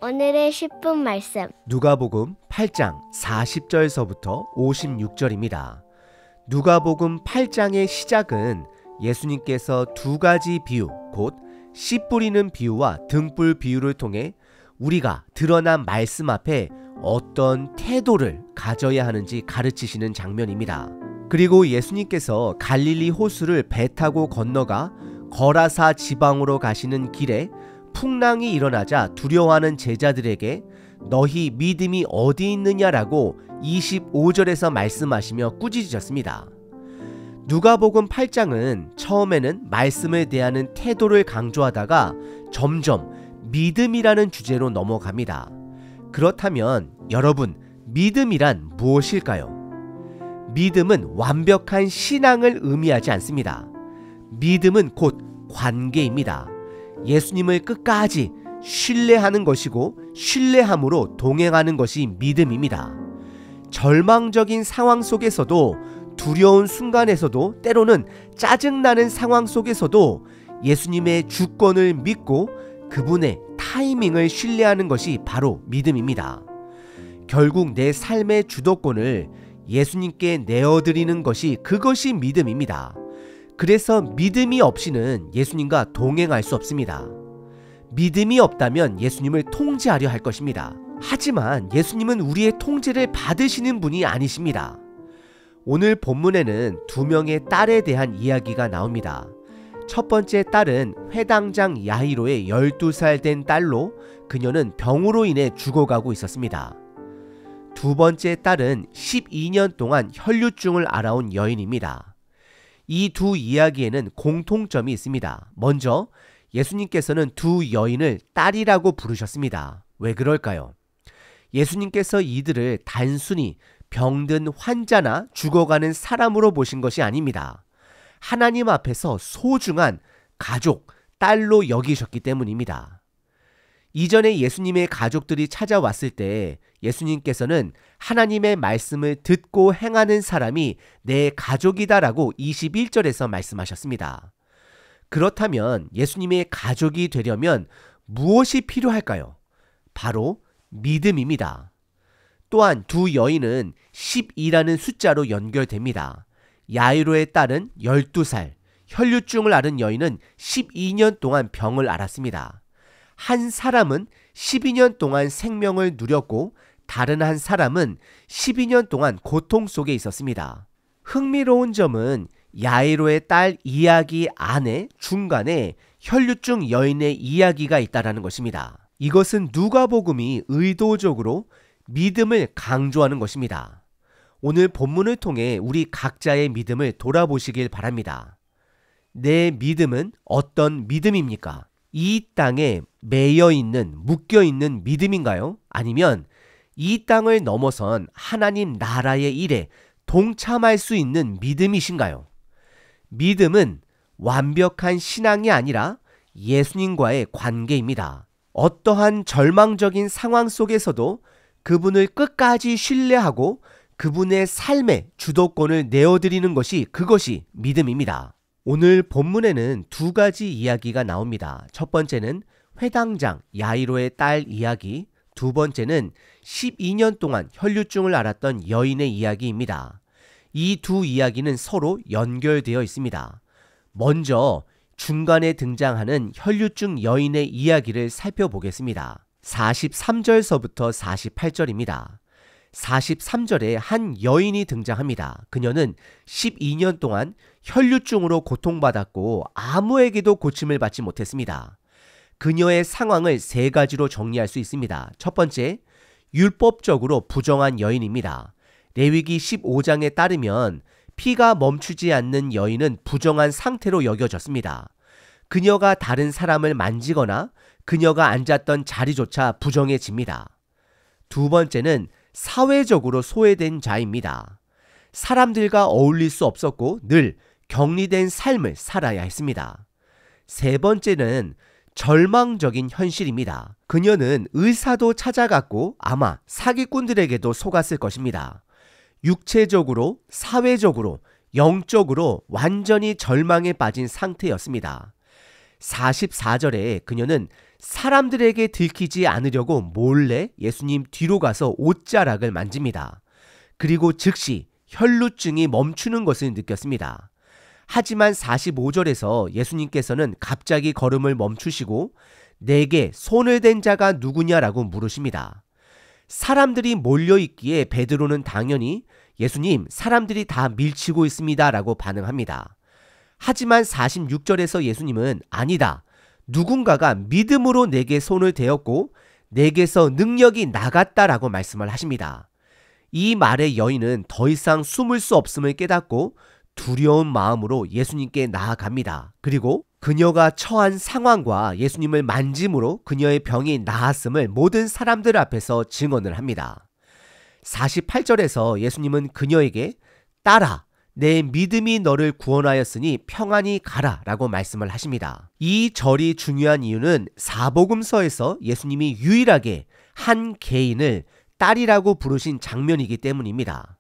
오늘의 10분 말씀. 누가복음 8장 40절서부터 56절입니다. 누가복음 8장의 시작은 예수님께서 두 가지 비유, 곧 씨 뿌리는 비유와 등불 비유를 통해 우리가 드러난 말씀 앞에 어떤 태도를 가져야 하는지 가르치시는 장면입니다. 그리고 예수님께서 갈릴리 호수를 배 타고 건너가 거라사 지방으로 가시는 길에 풍랑이 일어나자 두려워하는 제자들에게 너희 믿음이 어디 있느냐라고 25절에서 말씀하시며 꾸짖으셨습니다. 누가복음 8장은 처음에는 말씀에 대한 태도를 강조하다가 점점 믿음이라는 주제로 넘어갑니다. 그렇다면 여러분, 믿음이란 무엇일까요? 믿음은 완벽한 신앙을 의미하지 않습니다. 믿음은 곧 관계입니다. 예수님을 끝까지 신뢰하는 것이고 신뢰함으로 동행하는 것이 믿음입니다. 절망적인 상황 속에서도, 두려운 순간에서도, 때로는 짜증나는 상황 속에서도 예수님의 주권을 믿고 그분의 타이밍을 신뢰하는 것이 바로 믿음입니다. 결국 내 삶의 주도권을 예수님께 내어드리는 것이, 그것이 믿음입니다. 그래서 믿음이 없이는 예수님과 동행할 수 없습니다. 믿음이 없다면 예수님을 통제하려 할 것입니다. 하지만 예수님은 우리의 통제를 받으시는 분이 아니십니다. 오늘 본문에는 두 명의 딸에 대한 이야기가 나옵니다. 첫 번째 딸은 회당장 야이로의 12살 된 딸로 그녀는 병으로 인해 죽어가고 있었습니다. 두 번째 딸은 12년 동안 혈류증을 앓아온 여인입니다. 이 두 이야기에는 공통점이 있습니다. 먼저 예수님께서는 두 여인을 딸이라고 부르셨습니다. 왜 그럴까요? 예수님께서 이들을 단순히 병든 환자나 죽어가는 사람으로 보신 것이 아닙니다. 하나님 앞에서 소중한 가족, 딸로 여기셨기 때문입니다. 이전에 예수님의 가족들이 찾아왔을 때 예수님께서는 하나님의 말씀을 듣고 행하는 사람이 내 가족이다라고 21절에서 말씀하셨습니다. 그렇다면 예수님의 가족이 되려면 무엇이 필요할까요? 바로 믿음입니다. 또한 두 여인은 12라는 숫자로 연결됩니다. 야이로의 딸은 12살, 혈류증을 앓은 여인은 12년 동안 병을 앓았습니다. 한 사람은 12년 동안 생명을 누렸고 다른 한 사람은 12년 동안 고통 속에 있었습니다. 흥미로운 점은 야이로의 딸 이야기 안에 중간에 혈류증 여인의 이야기가 있다는 것입니다. 이것은 누가복음이 의도적으로 믿음을 강조하는 것입니다. 오늘 본문을 통해 우리 각자의 믿음을 돌아보시길 바랍니다. 내 믿음은 어떤 믿음입니까? 이 땅에 매여있는, 묶여있는 믿음인가요? 아니면 이 땅을 넘어선 하나님 나라의 일에 동참할 수 있는 믿음이신가요? 믿음은 완벽한 신앙이 아니라 예수님과의 관계입니다. 어떠한 절망적인 상황 속에서도 그분을 끝까지 신뢰하고 그분의 삶의 주도권을 내어드리는 것이, 그것이 믿음입니다. 오늘 본문에는 두 가지 이야기가 나옵니다. 첫 번째는 회당장 야이로의 딸 이야기, 두 번째는 12년 동안 혈류증을 앓았던 여인의 이야기입니다. 이 두 이야기는 서로 연결되어 있습니다. 먼저 중간에 등장하는 혈류증 여인의 이야기를 살펴보겠습니다. 43절서부터 48절입니다. 43절에 한 여인이 등장합니다. 그녀는 12년 동안 혈류증으로 고통받았고 아무에게도 고침을 받지 못했습니다. 그녀의 상황을 세 가지로 정리할 수 있습니다. 첫 번째, 율법적으로 부정한 여인입니다. 레위기 15장에 따르면 피가 멈추지 않는 여인은 부정한 상태로 여겨졌습니다. 그녀가 다른 사람을 만지거나 그녀가 앉았던 자리조차 부정해집니다. 두 번째는 사회적으로 소외된 자입니다. 사람들과 어울릴 수 없었고 늘 격리된 삶을 살아야 했습니다. 세 번째는 절망적인 현실입니다. 그녀는 의사도 찾아갔고 아마 사기꾼들에게도 속았을 것입니다. 육체적으로, 사회적으로, 영적으로 완전히 절망에 빠진 상태였습니다. 44절에 그녀는 사람들에게 들키지 않으려고 몰래 예수님 뒤로 가서 옷자락을 만집니다. 그리고 즉시 혈루증이 멈추는 것을 느꼈습니다. 하지만 45절에서 예수님께서는 갑자기 걸음을 멈추시고 내게 손을 댄 자가 누구냐라고 물으십니다. 사람들이 몰려있기에 베드로는 당연히 예수님, 사람들이 다 밀치고 있습니다 라고 반응합니다. 하지만 46절에서 예수님은 아니다. 누군가가 믿음으로 내게 손을 대었고 내게서 능력이 나갔다라고 말씀을 하십니다. 이 말에 여인은 더 이상 숨을 수 없음을 깨닫고 두려운 마음으로 예수님께 나아갑니다. 그리고 그녀가 처한 상황과 예수님을 만짐으로 그녀의 병이 나았음을 모든 사람들 앞에서 증언을 합니다. 48절에서 예수님은 그녀에게 딸아, 내 믿음이 너를 구원하였으니 평안히 가라 라고 말씀을 하십니다. 이 절이 중요한 이유는 사복음서에서 예수님이 유일하게 한 개인을 딸이라고 부르신 장면이기 때문입니다.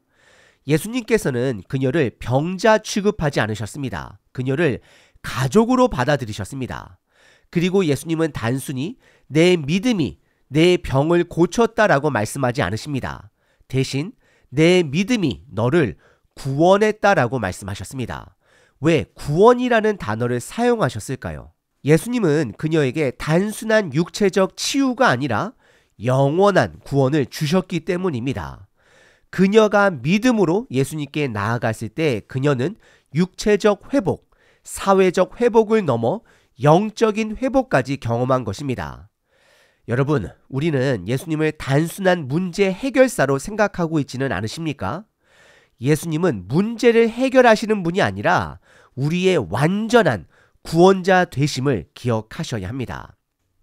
예수님께서는 그녀를 병자 취급하지 않으셨습니다. 그녀를 가족으로 받아들이셨습니다. 그리고 예수님은 단순히 내 믿음이 내 병을 고쳤다라고 말씀하지 않으십니다. 대신 내 믿음이 너를 구원했다라고 말씀하셨습니다. 왜 구원이라는 단어를 사용하셨을까요? 예수님은 그녀에게 단순한 육체적 치유가 아니라 영원한 구원을 주셨기 때문입니다. 그녀가 믿음으로 예수님께 나아갔을 때 그녀는 육체적 회복, 사회적 회복을 넘어 영적인 회복까지 경험한 것입니다. 여러분, 우리는 예수님을 단순한 문제 해결사로 생각하고 있지는 않으십니까? 예수님은 문제를 해결하시는 분이 아니라 우리의 완전한 구원자 되심을 기억하셔야 합니다.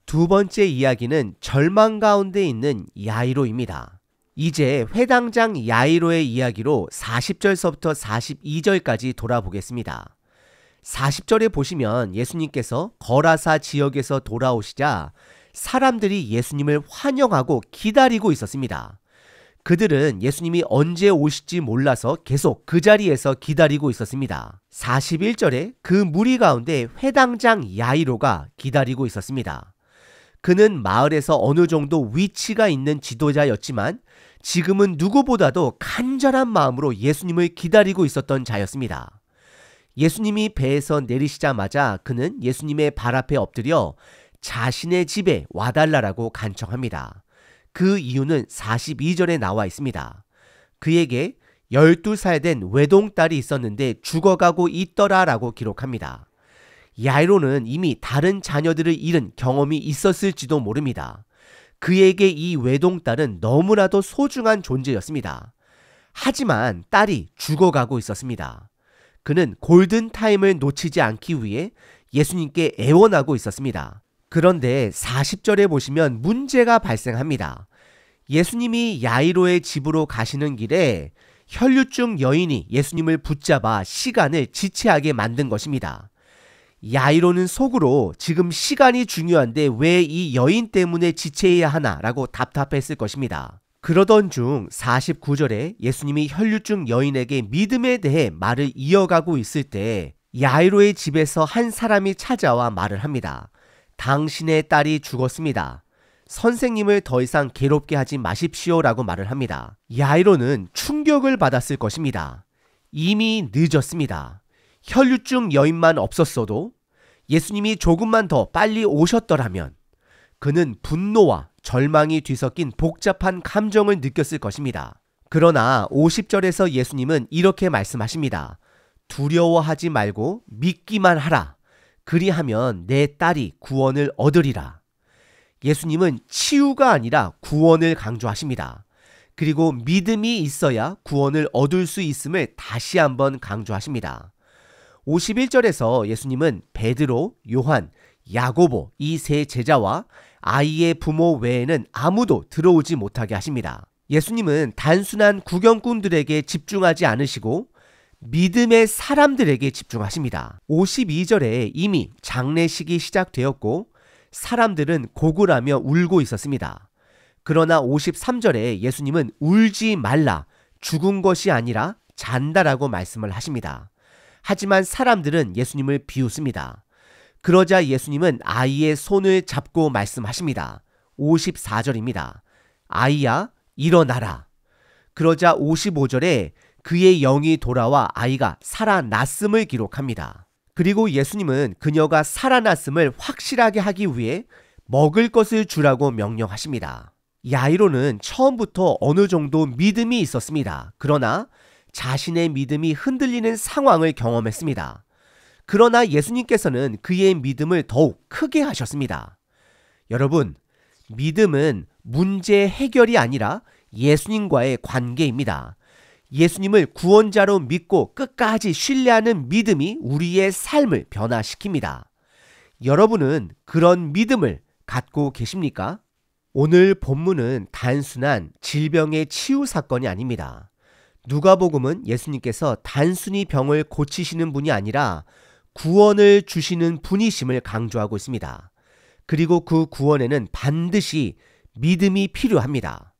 두 번째 이야기는 절망 가운데 있는 야이로입니다. 이제 회당장 야이로의 이야기로 40절서부터 42절까지 돌아보겠습니다. 40절에 보시면 예수님께서 거라사 지역에서 돌아오시자 사람들이 예수님을 환영하고 기다리고 있었습니다. 그들은 예수님이 언제 오실지 몰라서 계속 그 자리에서 기다리고 있었습니다. 41절에 그 무리 가운데 회당장 야이로가 기다리고 있었습니다. 그는 마을에서 어느 정도 위치가 있는 지도자였지만 지금은 누구보다도 간절한 마음으로 예수님을 기다리고 있었던 자였습니다. 예수님이 배에서 내리시자마자 그는 예수님의 발 앞에 엎드려 자신의 집에 와달라라고 간청합니다. 그 이유는 42절에 나와 있습니다. 그에게 12살 된 외동딸이 있었는데 죽어가고 있더라라고 기록합니다. 야이로는 이미 다른 자녀들을 잃은 경험이 있었을지도 모릅니다. 그에게 이 외동딸은 너무나도 소중한 존재였습니다. 하지만 딸이 죽어가고 있었습니다. 그는 골든타임을 놓치지 않기 위해 예수님께 애원하고 있었습니다. 그런데 40절에 보시면 문제가 발생합니다. 예수님이 야이로의 집으로 가시는 길에 혈류증 여인이 예수님을 붙잡아 시간을 지체하게 만든 것입니다. 야이로는 속으로 지금 시간이 중요한데 왜 이 여인 때문에 지체해야 하나라고 답답했을 것입니다. 그러던 중 49절에 예수님이 혈류증 여인에게 믿음에 대해 말을 이어가고 있을 때 야이로의 집에서 한 사람이 찾아와 말을 합니다. 당신의 딸이 죽었습니다. 선생님을 더 이상 괴롭게 하지 마십시오라고 말을 합니다. 야이로는 충격을 받았을 것입니다. 이미 늦었습니다. 혈류증 여인만 없었어도 예수님이 조금만 더 빨리 오셨더라면 그는 분노와 절망이 뒤섞인 복잡한 감정을 느꼈을 것입니다. 그러나 50절에서 예수님은 이렇게 말씀하십니다. 두려워하지 말고 믿기만 하라. 그리하면 내 딸이 구원을 얻으리라. 예수님은 치유가 아니라 구원을 강조하십니다. 그리고 믿음이 있어야 구원을 얻을 수 있음을 다시 한번 강조하십니다. 51절에서 예수님은 베드로, 요한, 야고보 이 세 제자와 아이의 부모 외에는 아무도 들어오지 못하게 하십니다. 예수님은 단순한 구경꾼들에게 집중하지 않으시고 믿음의 사람들에게 집중하십니다. 52절에 이미 장례식이 시작되었고 사람들은 고글하며 울고 있었습니다. 그러나 53절에 예수님은 울지 말라, 죽은 것이 아니라 잔다라고 말씀을 하십니다. 하지만 사람들은 예수님을 비웃습니다. 그러자 예수님은 아이의 손을 잡고 말씀하십니다. 54절입니다. 아이야, 일어나라. 그러자 55절에 그의 영이 돌아와 아이가 살아났음을 기록합니다. 그리고 예수님은 그녀가 살아났음을 확실하게 하기 위해 먹을 것을 주라고 명령하십니다. 야이로는 처음부터 어느 정도 믿음이 있었습니다. 그러나 자신의 믿음이 흔들리는 상황을 경험했습니다. 그러나 예수님께서는 그의 믿음을 더욱 크게 하셨습니다. 여러분, 믿음은 문제 해결이 아니라 예수님과의 관계입니다. 예수님을 구원자로 믿고 끝까지 신뢰하는 믿음이 우리의 삶을 변화시킵니다. 여러분은 그런 믿음을 갖고 계십니까? 오늘 본문은 단순한 질병의 치유 사건이 아닙니다. 누가복음은 예수님께서 단순히 병을 고치시는 분이 아니라 구원을 주시는 분이심을 강조하고 있습니다. 그리고 그 구원에는 반드시 믿음이 필요합니다.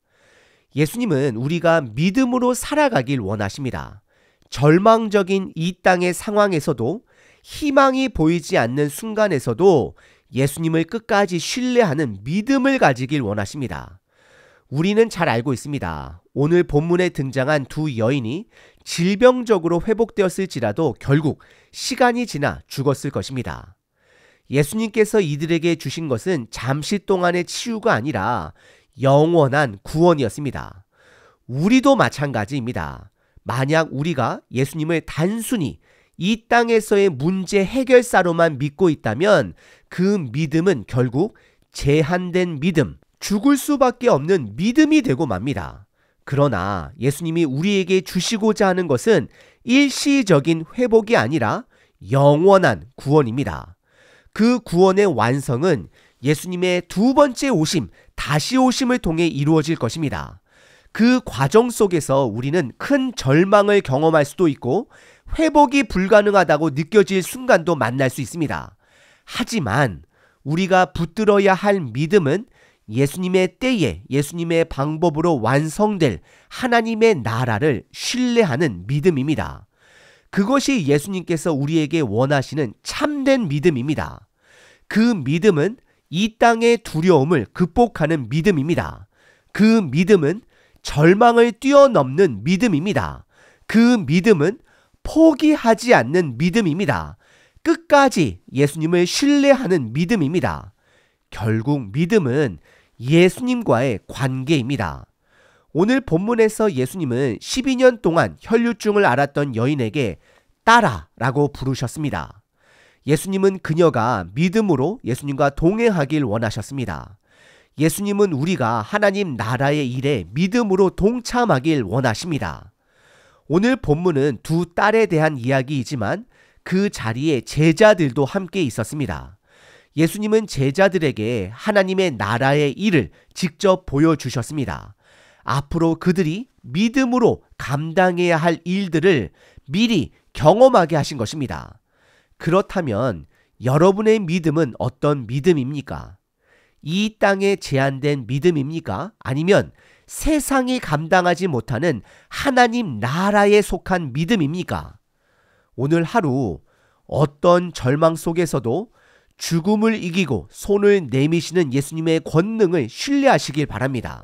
예수님은 우리가 믿음으로 살아가길 원하십니다. 절망적인 이 땅의 상황에서도 희망이 보이지 않는 순간에서도 예수님을 끝까지 신뢰하는 믿음을 가지길 원하십니다. 우리는 잘 알고 있습니다. 오늘 본문에 등장한 두 여인이 질병적으로 회복되었을지라도 결국 시간이 지나 죽었을 것입니다. 예수님께서 이들에게 주신 것은 잠시 동안의 치유가 아니라 영원한 구원이었습니다. 우리도 마찬가지입니다. 만약 우리가 예수님을 단순히 이 땅에서의 문제 해결사로만 믿고 있다면 그 믿음은 결국 제한된 믿음, 죽을 수밖에 없는 믿음이 되고 맙니다. 그러나 예수님이 우리에게 주시고자 하는 것은 일시적인 회복이 아니라 영원한 구원입니다. 그 구원의 완성은 예수님의 두 번째 오심, 다시 오심을 통해 이루어질 것입니다. 그 과정 속에서 우리는 큰 절망을 경험할 수도 있고 회복이 불가능하다고 느껴질 순간도 만날 수 있습니다. 하지만 우리가 붙들어야 할 믿음은 예수님의 때에 예수님의 방법으로 완성될 하나님의 나라를 신뢰하는 믿음입니다. 그것이 예수님께서 우리에게 원하시는 참된 믿음입니다. 그 믿음은 이 땅의 두려움을 극복하는 믿음입니다. 그 믿음은 절망을 뛰어넘는 믿음입니다. 그 믿음은 포기하지 않는 믿음입니다. 끝까지 예수님을 신뢰하는 믿음입니다. 결국 믿음은 예수님과의 관계입니다. 오늘 본문에서 예수님은 12년 동안 혈류증을 앓았던 여인에게 딸아라고 부르셨습니다. 예수님은 그녀가 믿음으로 예수님과 동행하길 원하셨습니다. 예수님은 우리가 하나님 나라의 일에 믿음으로 동참하길 원하십니다. 오늘 본문은 두 딸에 대한 이야기이지만 그 자리에 제자들도 함께 있었습니다. 예수님은 제자들에게 하나님의 나라의 일을 직접 보여주셨습니다. 앞으로 그들이 믿음으로 감당해야 할 일들을 미리 경험하게 하신 것입니다. 그렇다면 여러분의 믿음은 어떤 믿음입니까? 이 땅에 제한된 믿음입니까? 아니면 세상이 감당하지 못하는 하나님 나라에 속한 믿음입니까? 오늘 하루 어떤 절망 속에서도 죽음을 이기고 손을 내미시는 예수님의 권능을 신뢰하시길 바랍니다.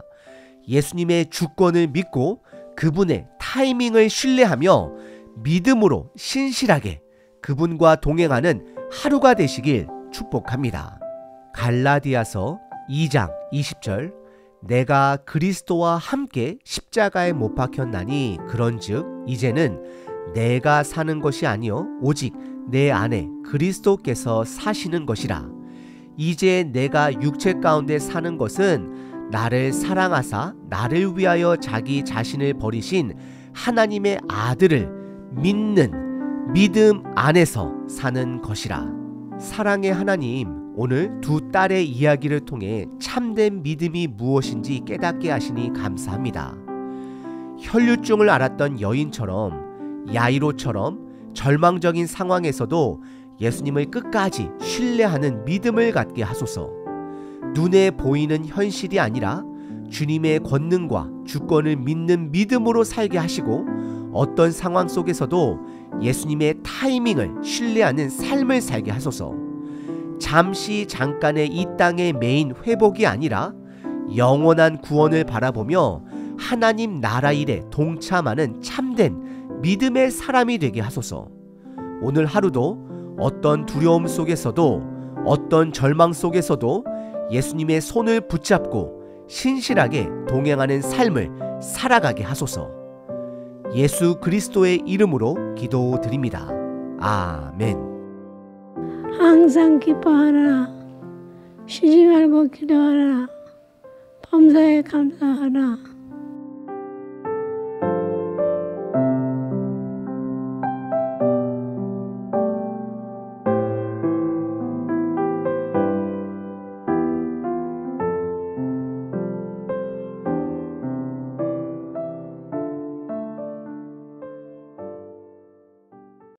예수님의 주권을 믿고 그분의 타이밍을 신뢰하며 믿음으로 신실하게 그분과 동행하는 하루가 되시길 축복합니다. 갈라디아서 2장 20절 내가 그리스도와 함께 십자가에 못 박혔나니 그런즉 이제는 내가 사는 것이 아니요 오직 내 안에 그리스도께서 사시는 것이라. 이제 내가 육체 가운데 사는 것은 나를 사랑하사 나를 위하여 자기 자신을 버리신 하나님의 아들을 믿는 믿음 안에서 사는 것이라. 사랑의 하나님, 오늘 두 딸의 이야기를 통해 참된 믿음이 무엇인지 깨닫게 하시니 감사합니다. 혈류증을 앓았던 여인처럼 야이로처럼 절망적인 상황에서도 예수님을 끝까지 신뢰하는 믿음을 갖게 하소서. 눈에 보이는 현실이 아니라 주님의 권능과 주권을 믿는 믿음으로 살게 하시고 어떤 상황 속에서도 예수님의 타이밍을 신뢰하는 삶을 살게 하소서. 잠깐의 이 땅의 매인 회복이 아니라 영원한 구원을 바라보며 하나님 나라 일에 동참하는 참된 믿음의 사람이 되게 하소서. 오늘 하루도 어떤 두려움 속에서도 어떤 절망 속에서도 예수님의 손을 붙잡고 신실하게 동행하는 삶을 살아가게 하소서. 예수 그리스도의 이름으로 기도드립니다. 아멘. 항상 기뻐하라. 쉬지 말고 기도하라. 범사에 감사하라.